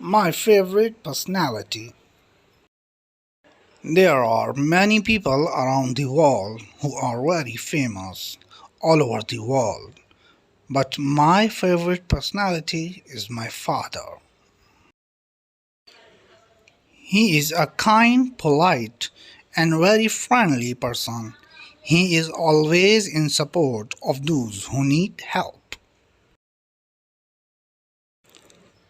My favorite personality. There are many people around the world who are very famous all over the world, but my favorite personality is my father. He is a kind, polite, and very friendly person. He is always in support of those who need help.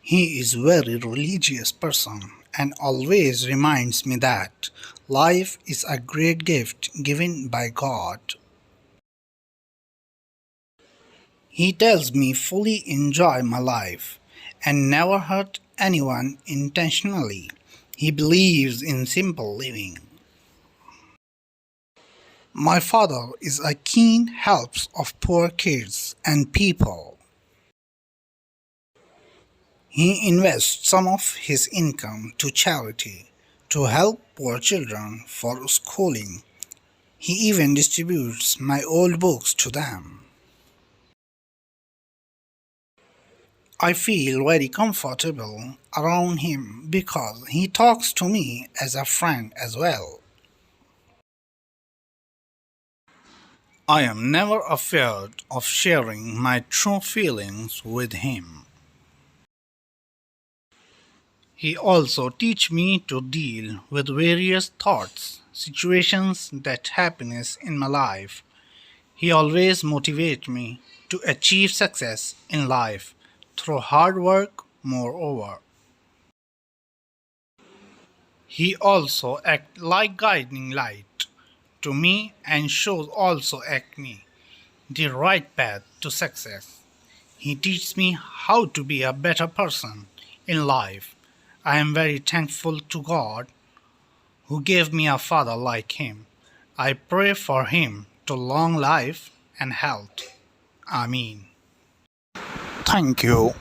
He is very religious person and always reminds me that life is a great gift given by God. He tells me fully enjoy my life and never hurt anyone intentionally. He believes in simple living. My father is a keen helps of poor kids and people. He invests some of his income to charity to help poor children for schooling. He even distributes my old books to them. I feel very comfortable around him because he talks to me as a friend as well. I am never afraid of sharing my true feelings with him. He also teach me to deal with various thoughts, situations that happiness in my life. He always motivates me to achieve success in life through hard work moreover. He also act like guiding light to me and shows also act me the right path to success. He teaches me how to be a better person in life. I am very thankful to God who gave me a father like him. I pray for him to long life and health. Amen. Thank you.